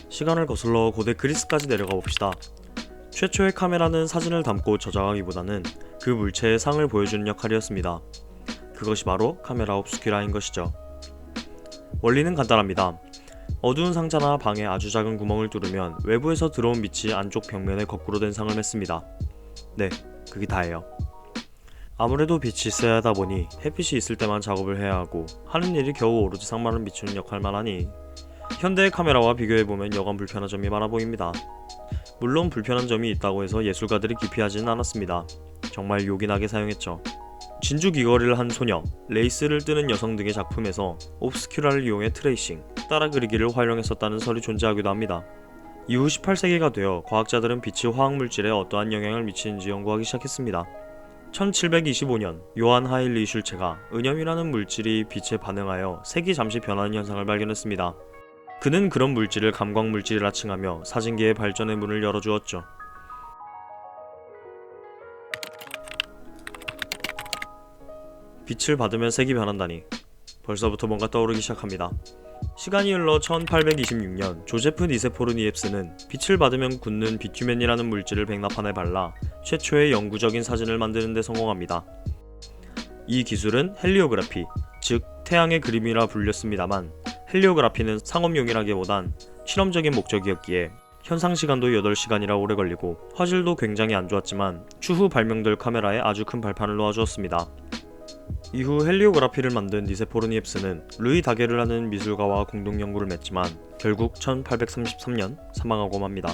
시간을 거슬러 고대 그리스까지 내려가 봅시다. 최초의 카메라는 사진을 담고 저장하기보다는 그 물체의 상을 보여주는 역할이었습니다. 그것이 바로 카메라 옵스큐라인 것이죠. 원리는 간단합니다. 어두운 상자나 방에 아주 작은 구멍을 뚫으면 외부에서 들어온 빛이 안쪽 벽면에 거꾸로 된 상을 맺습니다. 네, 그게 다예요. 아무래도 빛이 있어야 하다 보니 햇빛이 있을 때만 작업을 해야 하고 하는 일이 겨우 오로지 상만을 비추는 역할만 하니 현대의 카메라와 비교해보면 여간 불편한 점이 많아 보입니다. 물론 불편한 점이 있다고 해서 예술가들이 기피하지는 않았습니다. 정말 요긴하게 사용했죠. 진주 귀걸이를 한 소녀, 레이스를 뜨는 여성 등의 작품에서 옵스큐라를 이용해 트레이싱, 따라 그리기를 활용했었다는 설이 존재하기도 합니다. 이후 18세기가 되어 과학자들은 빛이 화학물질에 어떠한 영향을 미치는지 연구하기 시작했습니다. 1725년 요한 하일리 슐체가 은염이라는 물질이 빛에 반응하여 색이 잠시 변하는 현상을 발견했습니다. 그는 그런 물질을 감광물질이라 칭하며 사진기의 발전의 문을 열어주었죠. 빛을 받으면 색이 변한다니 벌써부터 뭔가 떠오르기 시작합니다. 시간이 흘러 1826년 조제프 니세포르 니엡스는 빛을 받으면 굳는 비튜멘이라는 물질을 백납판에 발라 최초의 영구적인 사진을 만드는 데 성공합니다. 이 기술은 헬리오그래피, 즉 태양의 그림이라 불렸습니다만 헬리오그래피는 상업용이라기보단 실험적인 목적이었기에 현상시간도 8시간이라 오래 걸리고 화질도 굉장히 안 좋았지만 추후 발명될 카메라에 아주 큰 발판을 놓아주었습니다. 이후 헬리오그래피를 만든 니세포르 니엡스는 루이 다게르라는 미술가와 공동 연구를 맺지만 결국 1833년 사망하고 맙니다.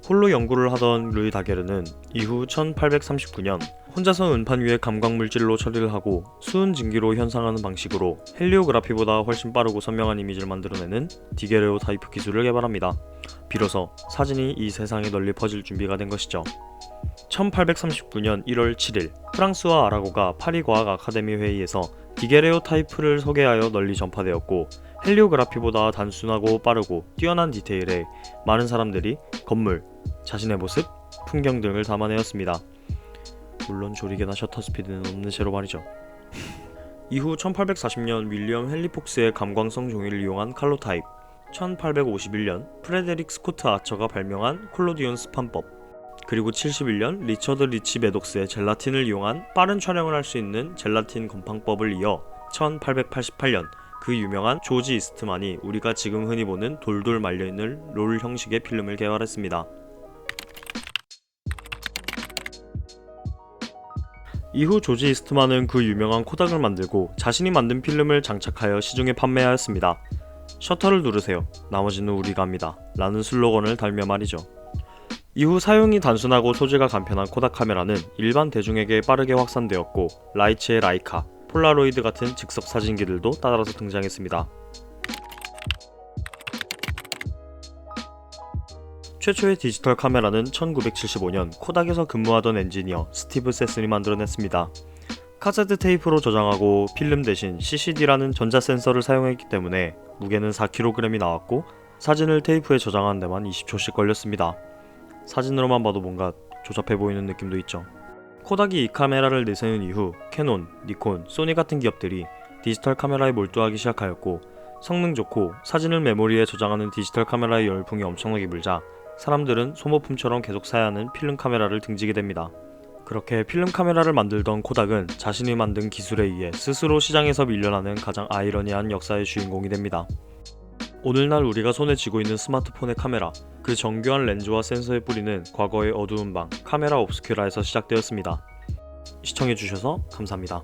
홀로 연구를 하던 루이 다게르는 이후 1839년 혼자서 은판 위에 감광물질로 처리를 하고 수은 증기로 현상하는 방식으로 헬리오그래피보다 훨씬 빠르고 선명한 이미지를 만들어내는 디게레오타이프 기술을 개발합니다. 비로소 사진이 이 세상에 널리 퍼질 준비가 된 것이죠. 1839년 1월 7일 프랑스와 아라고가 파리 과학 아카데미 회의에서 디게레오타이프를 소개하여 널리 전파되었고 헬리오그래피보다 단순하고 빠르고 뛰어난 디테일에 많은 사람들이 건물, 자신의 모습, 풍경 등을 담아내었습니다. 물론 조리개나 셔터 스피드는 없는 채로 말이죠. 이후 1840년 윌리엄 헨리 폭스의 감광성 종이를 이용한 칼로타입, 1851년 프레데릭 스코트 아처가 발명한 콜로디온 스판법, 그리고 71년 리처드 리치 매독스의 젤라틴을 이용한 빠른 촬영을 할 수 있는 젤라틴 건판법을 이어 1888년 그 유명한 조지 이스트만이 우리가 지금 흔히 보는 돌돌 말려있는 롤 형식의 필름을 개발했습니다. 이후 조지 이스트만은 그 유명한 코닥을 만들고 자신이 만든 필름을 장착하여 시중에 판매하였습니다. 셔터를 누르세요. 나머지는 우리가 합니다. 라는 슬로건을 달며 말이죠. 이후 사용이 단순하고 소재가 간편한 코닥 카메라는 일반 대중에게 빠르게 확산되었고 라이츠의 라이카, 폴라로이드 같은 즉석 사진기들도 따라서 등장했습니다. 최초의 디지털 카메라는 1975년 코닥에서 근무하던 엔지니어 스티브 세슨이 만들어냈습니다. 카세트 테이프로 저장하고 필름 대신 CCD라는 전자센서를 사용했기 때문에 무게는 4kg이 나왔고 사진을 테이프에 저장하는 데만 20초씩 걸렸습니다. 사진으로만 봐도 뭔가 조잡해 보이는 느낌도 있죠. 코닥이 이 카메라를 내세운 이후 캐논, 니콘, 소니 같은 기업들이 디지털 카메라에 몰두하기 시작하였고 성능 좋고 사진을 메모리에 저장하는 디지털 카메라의 열풍이 엄청나게 불자 사람들은 소모품처럼 계속 사야 하는 필름 카메라를 등지게 됩니다. 그렇게 필름 카메라를 만들던 코닥은 자신이 만든 기술에 의해 스스로 시장에서 밀려나는 가장 아이러니한 역사의 주인공이 됩니다. 오늘날 우리가 손에 쥐고 있는 스마트폰의 카메라, 그 정교한 렌즈와 센서의 뿌리는 과거의 어두운 방, 카메라 옵스큐라에서 시작되었습니다. 시청해주셔서 감사합니다.